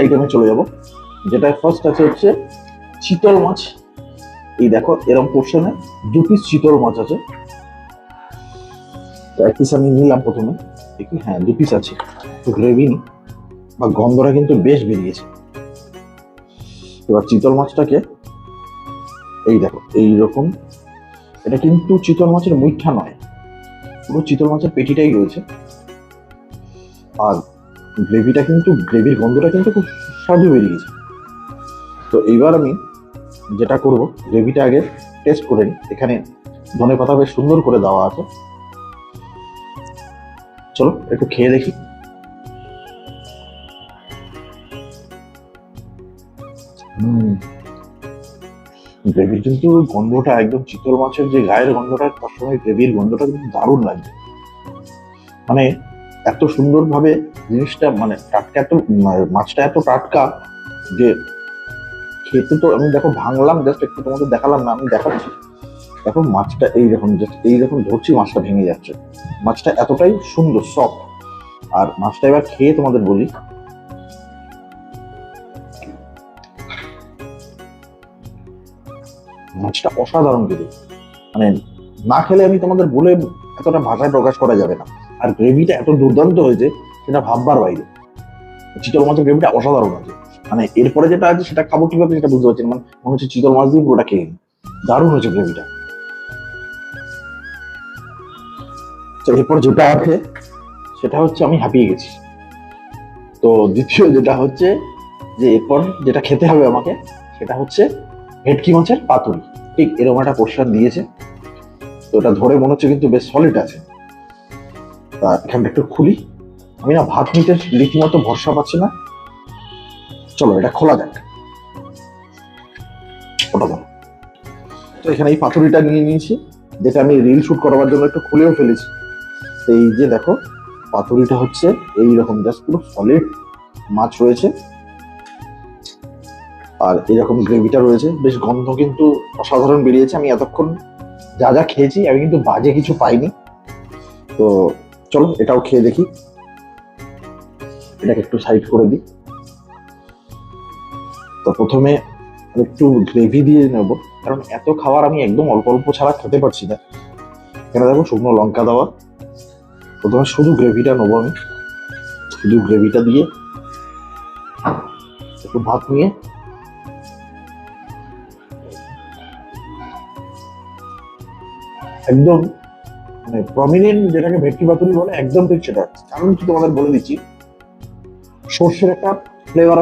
আইটেমে চলে যাব। যেটা ফার্স্ট আছে হচ্ছে চিতল মাছ। এই দেখো এরকম পোর্শনে 2 পিস চিতল মাছ আছে। তো এক পিস আমি নিলাম প্রথমে, দেখি হ্যাঁ 2 পিস আছে। তো গ্রেভি বা গন্ধটা কিন্তু বেশ বেরিয়েছে। এবার চিতল মাছটাকে এই দেখো এইরকম, এটা কিন্তু চিতল মাছের মুইঠা নয়, পুরো চিতল মাছের পেটিটাই রয়েছে। আর গ্রেভির গন্ধটা কিন্তু খুব সুস্বাদু বেরিয়েছে। তো এইবার আমি যেটা করব, গ্রেভিটা আগে টেস্ট করে নিই। এখানে ধনেপাতা বেশ সুন্দর করে দেওয়া আছে, চলো একটু খেয়ে দেখি। গ্রেভির কিন্তু গন্ধটা একদম চিতল মাছের যে গায়ের গন্ধটা, তার সঙ্গে গ্রেভির গন্ধটা কিন্তু দারুণ লাগছে। মানে এত সুন্দরভাবে জিনিসটা, মানে টাটকা, এত মাছটা এত টাটকা যে খেতে তো আমি দেখো ভাঙলাম, জাস্ট একটু তোমাদের দেখালাম না, আমি দেখাচ্ছি। দেখো মাছটা এইরকম, জাস্ট এইরকম ধরছি মাছটা ভেঙে যাচ্ছে। মাছটা এতটাই সুন্দর সফট। আর মাছটা এবার খেয়ে তোমাদের বলি, মাছটা অসাধারণ কিন্তু, মানে না খেলে আমি তোমাদের বলে এতটা ভাষায় প্রকাশ করা যাবে না। আর গ্রেভিটা এত দুর্দান্ত হয়েছে সেটা ভাববার বাইরে। চিতল মাছের গ্রেভিটা অসাধারণ আছে। মানে এরপরে যেটা আছে সেটা খাবো কিভাবে সেটা বুঝতে পারছি না, মানে মনে হচ্ছে চিতল মাছ দিয়ে পুরোটা খেয়ে নিই। দারুণ হয়েছে গ্রেভিটা। তো এরপর যেটা আছে সেটা হচ্ছে আমি হাঁপিয়ে গেছি। তো দ্বিতীয় যেটা হচ্ছে যে এরপর যেটা খেতে হবে আমাকে, সেটা হচ্ছে ভেটকি মাছের পাতুরি। ঠিক এরকম একটা পোর্শন দিয়েছে। তো এটা ধরে মনে হচ্ছে কিন্তু বেশ সলিড আছে। তা এখানটা একটু খুলি। আমি না ভাত নিতে রীতিমতো ভরসা পাচ্ছি না। চলো এটা খোলা যাক। ওটা দাও। তো এখানে এই পাতুরিটা নিয়ে নিয়েছি, যেটা আমি রিল শুট করার জন্য একটু খুলেও ফেলেছি। এই যে দেখো পাতুরিটা হচ্ছে এইরকম, জাস্ট পুরো সলিড মাছ রয়েছে। আর এরকম গ্রেভিটা রয়েছে, বেশ গন্ধ কিন্তু অসাধারণ বেরিয়েছে। আমি এতক্ষণ যা যা খেয়েছি আমি কিন্তু বাজে কিছু পাইনি। তো চলো এটাও খেয়ে দেখি। এটাকে একটু সাইড করে দিই। তো প্রথমে একটু গ্রেভি দিয়ে নেব, কারণ এত খাবার আমি একদম অল্প অল্প ছাড়া খেতে পারছি না। এখানে দেখো শুকনো লঙ্কা দেওয়া। প্রথমে শুধু গ্রেভিটা নেবো আমি, শুধু গ্রেভিটা দিয়ে একটু ভাত নিয়ে একদম, মানে প্রমিনেন্ট যেটাকে ভেটকি পাতুরি বলে একদম ঠিক সেটা। কারণ কি তোমাদের বলে দিচ্ছি, সর্ষের একটা ফ্লেভার আছে।